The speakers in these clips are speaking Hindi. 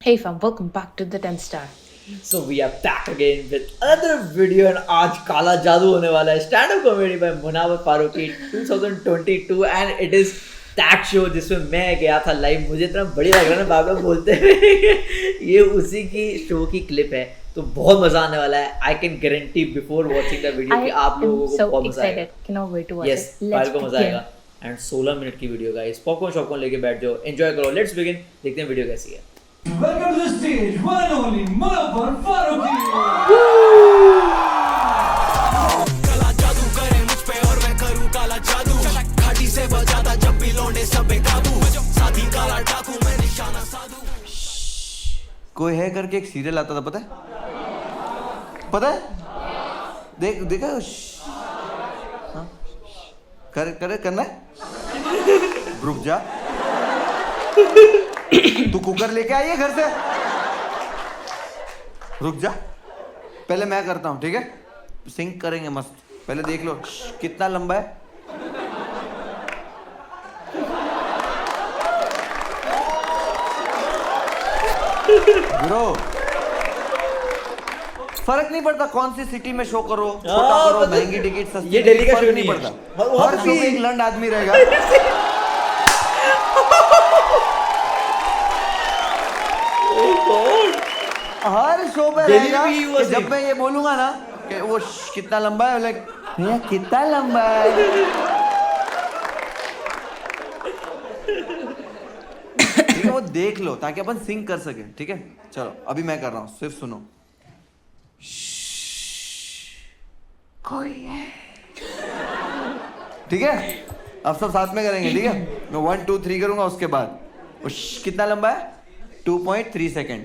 Hey fam, welcome back to the 10 Star. So we are back again with another video and आज काला जादू होने वाला है stand up comedy by Munawar Faruqui 2022 and it is that show जिसमें मैं गया था लाइव। मुझे इतना बढ़िया लग रहा है ना बाबा बोलते हुए ये उसी की शो की क्लिप है, तो बहुत मजा आने वाला है। I can guarantee before watching the video कि आप लोगों को बहुत मजा आएगा। Cannot wait to watch yes it. File को मजा आएगा एंड 16 मिनट की वीडियो गाइस। पॉपकॉर्न शॉपकॉर्न लेके बैठ जाओ, एंजॉय करो। लेट्स बिगिन, देखते हैं वीडियो कैसी है। Welcome to the stage, one and only Munawar Farooqi. काला जादू करे मुझ पे और मैं करूं काला जादू। घाटी से बजाता जब भी लौंडे सब बेकाबू। साथी काला डाकू मैं निशाना साधू। कोई है करके एक सीरियल आता था, पता है? पता है? देखा हाँ? करना है? रुक जा। तू कुकर लेके आई है घर से? रुक जा, पहले मैं करता हूँ, ठीक है? सिंक करेंगे मस्त। पहले देख लो कितना लंबा है। ब्रो फर्क नहीं पड़ता कौन सी सिटी में शो करो, छोटा करो, महंगी टिकट, सस्ती, ये दिल्ली का शो फर्क नहीं पड़ता। हर शो में एक लंड आदमी रहेगा। हर शो पे रहेगा कि जब मैं ये बोलूंगा ना कि वो कितना लंबा है, लाइक भैया कितना लंबा है। ठीक है, वो देख लो ताकि अपन सिंक कर सके। ठीक है, चलो अभी मैं कर रहा हूँ, सिर्फ सुनो। कोई है, ठीक है? अब सब साथ में करेंगे, ठीक है? मैं 1 2 3 करूंगा, उसके बाद कितना लंबा है? 2.3 सेकेंड।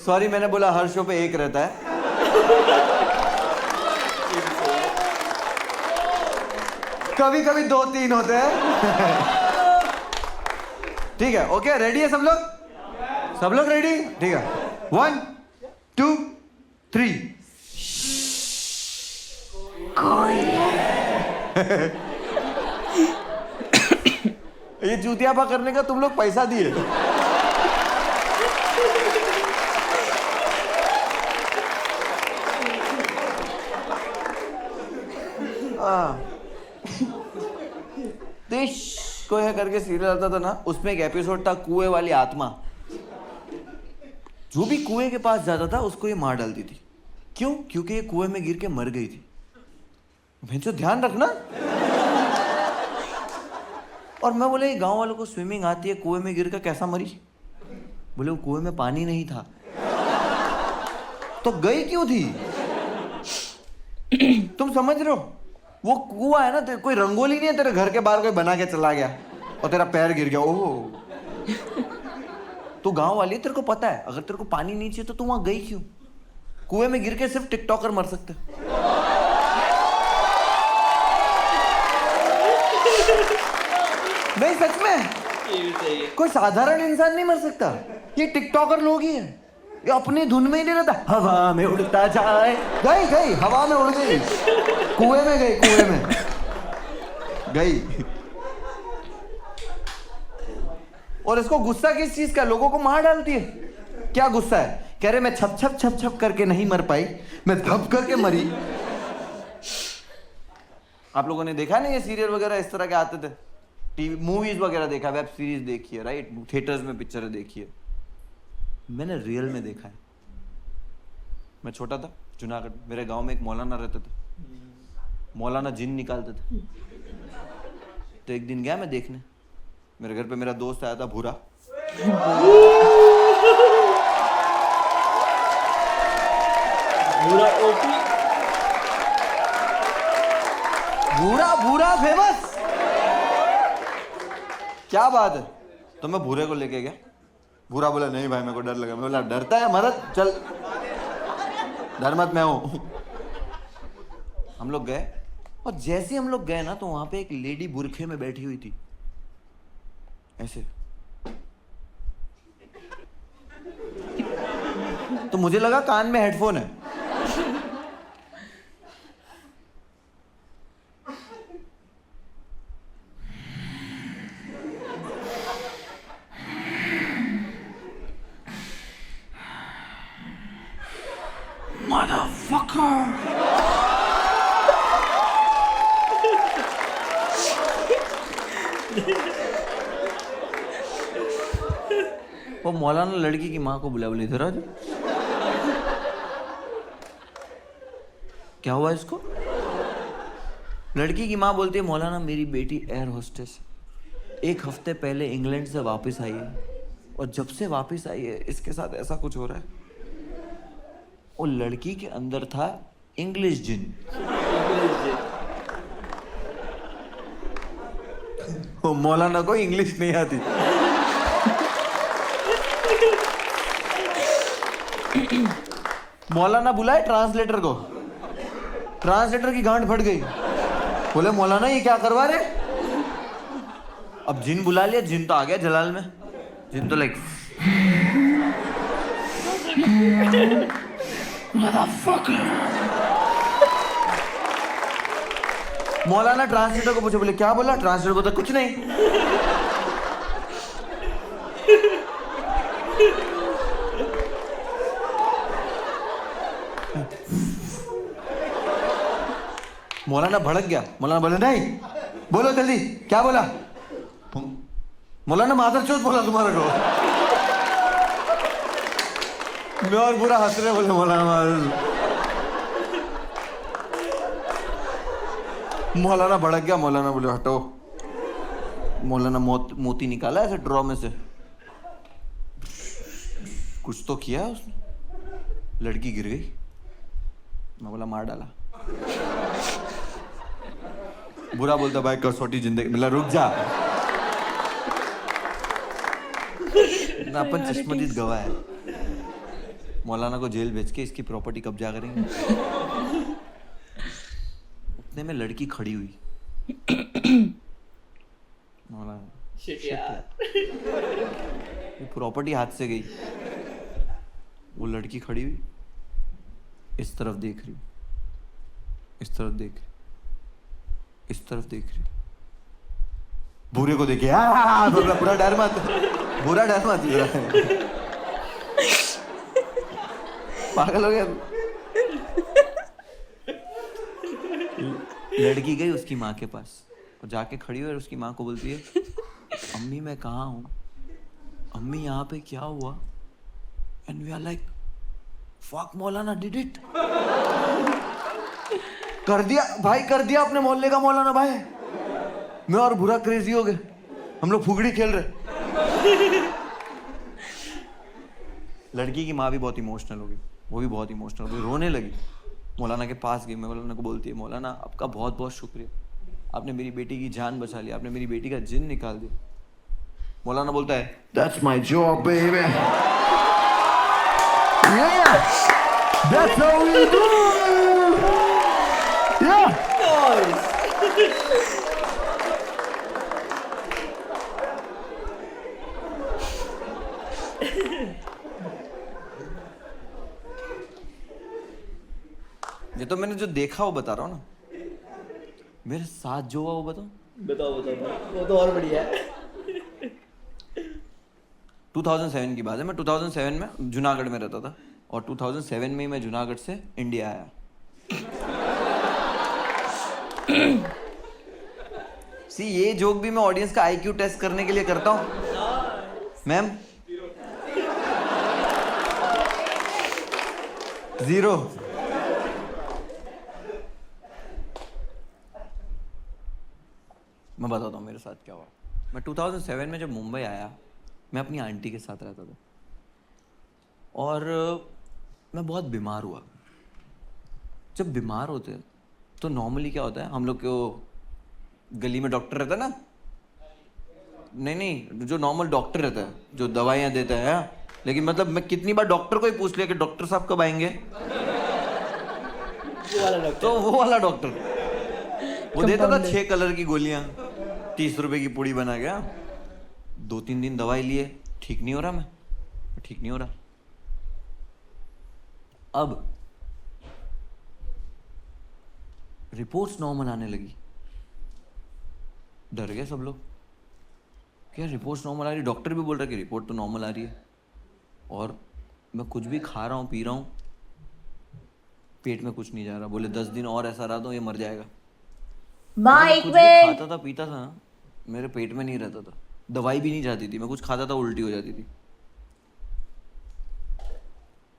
सॉरी, मैंने बोला हर शो पे एक रहता है। कभी कभी 2-3 होते हैं। ठीक है, ओके, रेडी है सब लोग? सब लोग रेडी? ठीक है, 1 2 3। ये चूतियापा करने का तुम लोग पैसा दिए? देश कोई है करके सीरियल आता था ना, उसमें एक एपिसोड था कुएं वाली आत्मा। जो भी कुएं के पास जाता था उसको ये मार डालती थी। क्यों? क्योंकि ये कुएं में गिर के मर गई थी। भैंसो ध्यान रखना। और मैं बोले गांव वालों को स्विमिंग आती है, कुएं में गिर कर कैसा मरी? बोले वो कुएं में पानी नहीं था। तो गई क्यों थी? तुम समझ रहे हो? वो कुआं है ना, कोई रंगोली नहीं है तेरे घर के बाहर कोई बना के चला गया और तेरा पैर गिर गया। ओह, तू गांव वाली, तेरे को पता है अगर तेरे को पानी नहीं चाहिए तो तू वहां गई क्यों? कुएं में गिर के सिर्फ टिकटॉकर मर सकते। नहीं, सच में कोई साधारण इंसान नहीं मर सकता। ये टिकटॉकर लोग ही हैं। ये अपनी धुन में ही नहीं रहता, हवा में उड़ता जाए। गई हवा में उड़ गई, कुएं में गई, कुएं में गई। और इसको गुस्सा किस चीज का? लोगों को मार डालती है। क्या गुस्सा है? कह रहे मैं छप छप छप छप करके नहीं मर पाई, मैं धप करके मरी। आप लोगों ने देखा ना ये सीरियल वगैरह इस तरह के आते थे? टीवी मूवीज वगैरह देखा, वेब सीरीज देखी है, राइट? थिएटर्स में पिक्चरें देखी है। मैंने रियल में देखा है। मैं छोटा था, जूनागढ़, मेरे गांव में एक मौलाना रहते थे। मौलाना जिन निकालते थे। तो एक दिन गया मैं देखने, मेरे घर पे मेरा दोस्त आया था भूरा। भूरा फेमस। क्या बात है? तो मैं भूरे को लेके गया। भूरा बोला नहीं भाई मेरे को डर लगा। मैं बोला डरता है मदद, चल डर मत, मैं हूं। हम लोग गए और जैसे हम लोग गए ना तो वहां पे एक लेडी बुरखे में बैठी हुई थी ऐसे। तो मुझे लगा कान में हेडफोन है। वो मौलाना लड़की की माँ को बुला, बोले इधर आ जाओ। क्या हुआ इसको? लड़की की माँ बोलती है मौलाना मेरी बेटी एयर होस्टेस है, 1 हफ्ते पहले इंग्लैंड से वापस आई है और जब से वापस आई है इसके साथ ऐसा कुछ हो रहा है। वो लड़की के अंदर था इंग्लिश जिन। वो मौलाना को इंग्लिश नहीं आती। मौलाना बुलाए ट्रांसलेटर को, ट्रांसलेटर की गांड फट गई। बोले मौलाना ये क्या करवा रहे? अब जिन बुला लिया, जिन तो आ गया जलाल में। जिन तो लाइक मौलाना ट्रांसलेटर को पूछे, बोले क्या बोला? ट्रांसलेटर बोलता कुछ नहीं। मौलाना भड़क गया। मौलाना बोले नहीं, बोलो जल्दी क्या बोला? मौलाना मादरचोद बोला तुम्हारे को। मैं और बुरा हंस रहे, बोले मौलाना भड़क गया। मौलाना बोले हटो। मौलाना मोती निकाला ऐसे ड्रॉ में से, कुछ तो किया उसने, लड़की गिर गई। मैं बोला मार डाला। बुरा बोलता भाई कसौटी जिंदगी, मतलब रुक जा ना, अपन चश्मदीद गवाह है। मौलाना को जेल भेज के इसकी प्रॉपर्टी कब्जा करेंगे। उतने में लड़की खड़ी हुई। मौलाना शिट यार, ये प्रॉपर्टी हाथ से गई। वो लड़की खड़ी हुई, इस तरफ देख रही, इस तरफ देख रही, इस तरफ देख रही। बुरे को देखे पूरा डर मत, बुरा डर मत, पागल हो गया। लड़की गई उसकी माँ के पास और जाके खड़ी हुई और उसकी माँ को बोलती है अम्मी मैं कहाँ हूँ, अम्मी यहाँ पे क्या हुआ? And we are like fuck मौलाना डिड इट। कर दिया भाई, कर दिया अपने मोहल्ले का मौलाना भाई। मैं और बुरा क्रेजी हो गए, हम लोग फुगड़ी खेल रहे। लड़की की माँ भी बहुत इमोशनल हो गई, वो भी बहुत इमोशनल हो गई, रोने लगी। मौलाना के पास गई, मौलाना को बोलती है मौलाना आपका बहुत बहुत शुक्रिया, आपने मेरी बेटी की जान बचा ली, आपने मेरी बेटी का जिन निकाल दिया। मौलाना बोलता है that's my job baby, that's how we do, ये तो मैंने जो देखा वो बता रहा हूँ ना, मेरे साथ जो हुआ वो बताओ। बताओ वो तो और बढ़िया है। 2007 की बात है, मैं 2007 में जूनागढ़ में रहता था और 2007 में ही मैं जूनागढ़ से इंडिया आया। सी ये जोक भी मैं ऑडियंस का आईक्यू टेस्ट करने के लिए करता हूँ। मैम 0। मैं बताता हूँ मेरे साथ क्या हुआ। मैं 2007 में जब मुंबई आया, मैं अपनी आंटी के साथ रहता था और मैं बहुत बीमार हुआ। जब बीमार होते हैं तो नॉर्मली क्या होता है, हम लोग को गली में डॉक्टर रहता है ना, नहीं जो नॉर्मल डॉक्टर रहता है जो दवाइयाँ देता है, लेकिन मतलब मैं कितनी बार डॉक्टर को ही पूछ लिया कि डॉक्टर साहब कब आएंगे, तो वो वाला डॉक्टर वो देता था 6 कलर की गोलियां, 30 रुपए की पुड़ी बना गया। 2-3 दिन दवाई लिए, ठीक नहीं हो रहा, मैं ठीक नहीं हो रहा। अब रिपोर्ट्स नॉर्मल आने लगी, डर गए सब लोग, क्या रिपोर्ट्स नॉर्मल आ रही, डॉक्टर भी बोल रहा है कि रिपोर्ट तो नॉर्मल आ रही है, और मैं कुछ भी खा रहा हूँ पी रहा हूँ पेट में कुछ नहीं जा रहा, बोले 10 दिन और ऐसा रहा तो ये मर जाएगा। माँ मैं एक कुछ भी मिनट। खाता था पीता था ना, मेरे पेट में नहीं रहता था, दवाई भी नहीं जाती थी, मैं कुछ खाता था उल्टी हो जाती थी,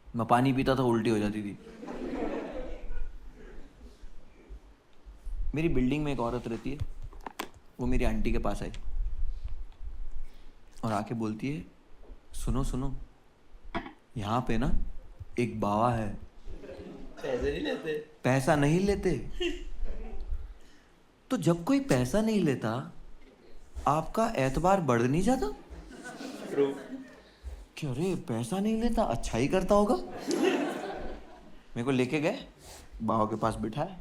मैं पानी पीता था उल्टी हो जाती थी। मेरी बिल्डिंग में एक औरत रहती है, वो मेरी आंटी के पास आई और आके बोलती है, सुनो सुनो, यहाँ पे ना एक बाबा है, पैसे नहीं लेते। पैसा नहीं लेते। तो जब कोई पैसा नहीं लेता, आपका एतबार बढ़ नहीं जाता? ट्रू। कि अरे पैसा नहीं लेता, अच्छा ही करता होगा। मेरे को लेके गए, बाबा के पास बिठाए।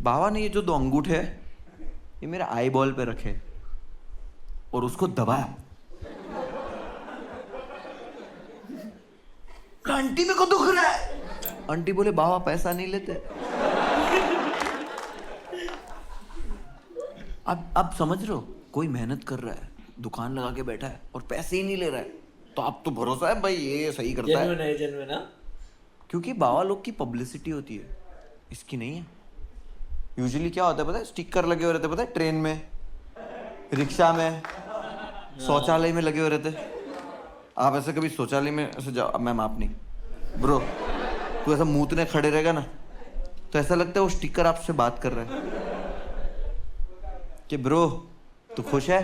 बाबा ने ये जो 2 अंगूठे है, ये मेरे आई बॉल पे रखे और उसको दबाया। आंटी मेरे को दुख रहा है। आंटी बोले बाबा पैसा नहीं लेते। अब समझ रहे हो, कोई मेहनत कर रहा है, दुकान लगा के बैठा है और पैसे ही नहीं ले रहा है, तो आप तो भरोसा है भाई ये सही करता है। जेन्युइन है। क्योंकि बाबा लोग की पब्लिसिटी होती है, इसकी नहीं है। यूजुअली क्या होता है पता है, स्टिकर लगे हुए रहते, पता है, ट्रेन में, रिक्शा में, शौचालय में लगे हुए रहते। आप ऐसे कभी शौचालय में ऐसे जाओ, मैम आप नहीं, ब्रो तू ऐसा मूतने खड़े रहेगा ना, तो ऐसा लगता है वो स्टिकर आपसे बात कर रहा है कि ब्रो तू खुश है,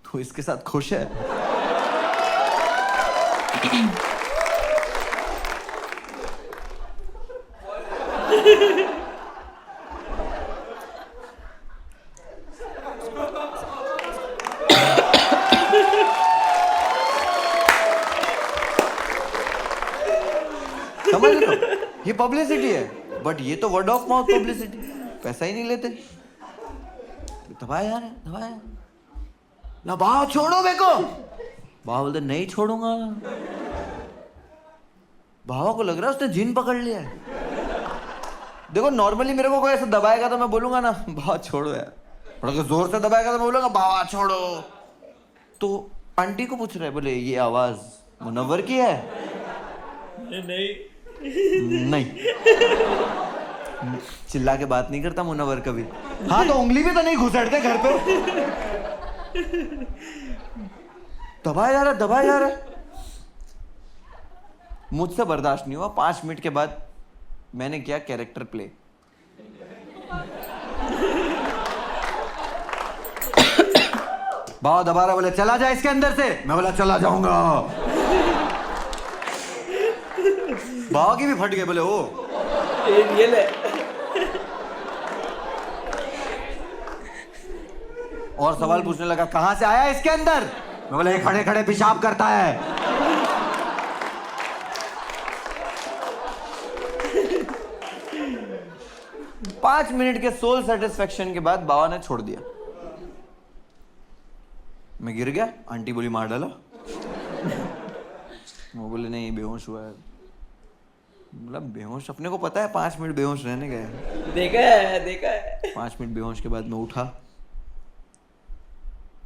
तू इसके साथ खुश है। समझ रहे हो, ये पब्लिसिटी है, बट ये तो वर्ड ऑफ माउथ पब्लिसिटी, पैसा ही नहीं लेते। दबाया यार, दबाया ना, बाबा छोड़ो मेरे को। बाबा बोलते नहीं छोड़ूंगा। बाबा को लग रहा है उसने जिन पकड़ लिया है। देखो नॉर्मली मेरे को कोई ऐसा दबाएगा तो मैं बोलूंगा ना बाबा छोड़ो यार, और अगर जोर से दबाएगा तो मैं बोलूंगा बाबा छोड़ो। तो आंटी को पूछ रहा है, बोले ये आवाज मुनव्वर की है? नहीं चिल्ला के बात नहीं करता मुनव्वर कभी। हाँ तो उंगली भी तो नहीं घुसेड़ते घर पे। दबाया जा रहा है, दबाया जा रहा है। मुझसे बर्दाश्त नहीं हुआ। 5 मिनट के बाद मैंने किया कैरेक्टर प्ले। बाबा दबा रहा, बोले चला जा इसके अंदर से। मैं बोला चला जाऊंगा। बाबा की भी फट गए, बोले ओ ये ले। और सवाल पूछने लगा कहां से आया इसके अंदर। मैं बोला ये खड़े खड़े पेशाब करता है। पांच मिनट के सोल सेटिस्फेक्शन के बाद बाबा ने छोड़ दिया। मैं गिर गया, आंटी बोली मार डाला। वो बोले नहीं बेहोश हुआ है। मतलब बेहोश, अपने को पता है 5 मिनट बेहोश रहने गए। देखा है, देखा है। 5 मिनट बेहोश के बाद मैं उठा।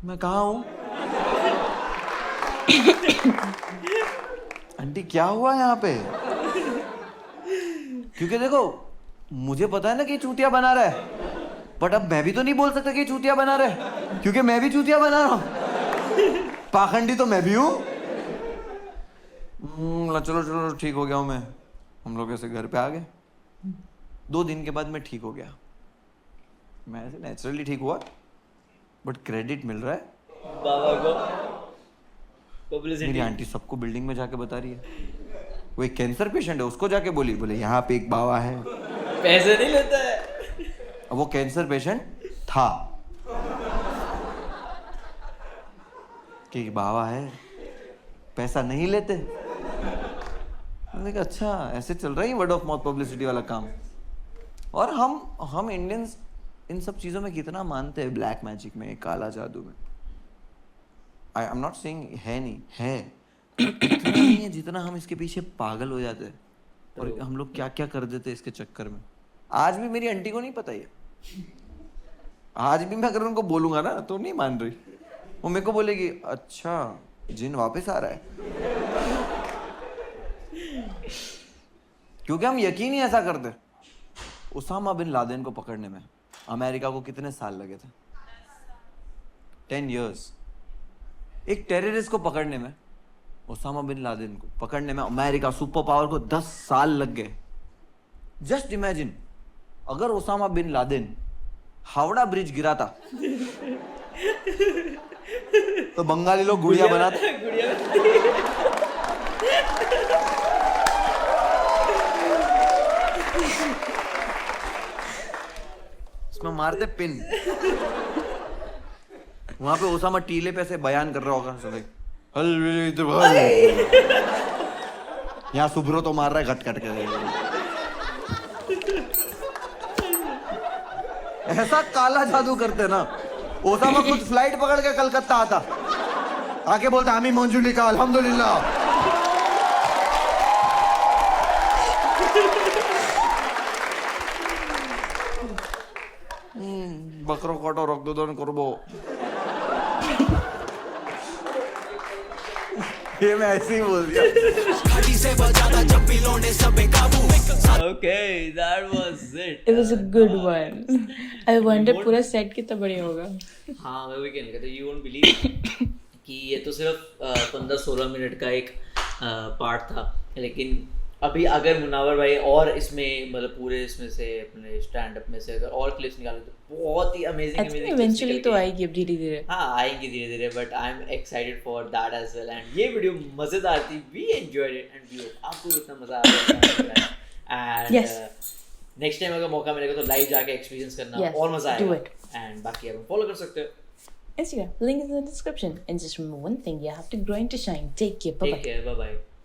मैं कहाँ हूं? आंटी क्या हुआ यहाँ पे? क्योंकि देखो मुझे पता है ना कि चूतिया बना रहा है, बट अब मैं भी तो नहीं बोल सकता कि चूतिया बना रहा है, क्योंकि मैं भी चूतिया बना रहा हूं। पाखंडी तो मैं भी हूं। चलो चलो ठीक हो गया हूं मैं। हम लोग ऐसे घर पे आ गए। 2 दिन के बाद मैं ठीक हो गया। मैं ऐसे नेचुरली ठीक हुआ, बट क्रेडिट मिल रहा है बाबा को। पब्लिसिटी। मेरी आंटी सबको बिल्डिंग में जाके बता रही है। वो एक कैंसर पेशेंट है, उसको जाके बोली, बोले यहाँ पे एक बाबा है, पैसे नहीं लेता है। अब वो कैंसर पेशेंट था कि बाबा है, पैसा नहीं लेते। मैंने कहा अच्छा ऐसे चल रहा है वर्ड ऑफ माउथ पब्लिसिटी वाला काम। और हम इंडियंस इन सब चीजों में कितना मानते हैं, ब्लैक मैजिक में, काला जादू में। आई एम नॉट सेइंग है नहीं है, इतना नहीं है जितना हम इसके पीछे पागल हो जाते हैं और हम लोग क्या क्या कर देते हैं इसके चक्कर में। आज भी मेरी आंटी को नहीं पता ये। आज भी मैं अगर उनको बोलूंगा ना तो नहीं मान रही। वो मेरे को बोलेगी अच्छा जिन वापस आ रहा है। क्योंकि हम यकीन ही ऐसा करते। उसामा बिन लादेन को पकड़ने में अमेरिका को कितने साल लगे थे? 10 years। एक टेररिस्ट को पकड़ने में, उसामा बिन लादेन को पकड़ने में अमेरिका सुपर पावर को 10 साल लग गए। जस्ट इमेजिन, अगर Osama bin Laden Howrah bridge गिराता तो बंगाली लोग गुड़िया बनाते। उसमें मारते पिन। वहां पे ओसामा टीले पे ऐसे बयान कर रहा होगा सब, यहाँ सुब्रो तो मार रहा है घट घट के। ऐसा काला जादू करते ना। ओसामा खुद फ्लाइट पकड़ के कलकत्ता आता, आके बोलता हामी मंजूलिका अल्हम्दुलिल्लाह। बकरो काटो रक्तदान करबो। ये मैं ऐसे ही बोल दिया। घाटी से बजाता जब भी लौंडे सब बेकाबू। Okay, that was it. It was a good one. I wonder पूरा सेट कितना बढ़िया होगा. हाँ, मैं वही कहने का था, you won't believe कि ये तो सिर्फ 15-16 मिनट का एक पार्ट था, लेकिन अभी अगर मुनावर भाई और इसमें मतलब पूरे इसमें से अपने स्टैंड अप में से अगर और क्लिप्स निकाले तो बहुत ही अमेजिंग Eventually तो आएगी अब धीरे-धीरे. हाँ आएंगी धीरे-धीरे, but I am excited for that as well. And ये वीडियो मजेदार थी, we enjoyed it and we hope आपको इतना मजा आया। एंड नेक्स्ट टाइम अगर मौका मिलेगा तो लाइव जाके एक्सपीरियंस करना और मजा आएगा। एंड बाकी आप फॉलो कर सकते हो Instagram, link is in the description. And just remember one thing, you have to grow into shine. Take care, bye bye. Take care, bye bye.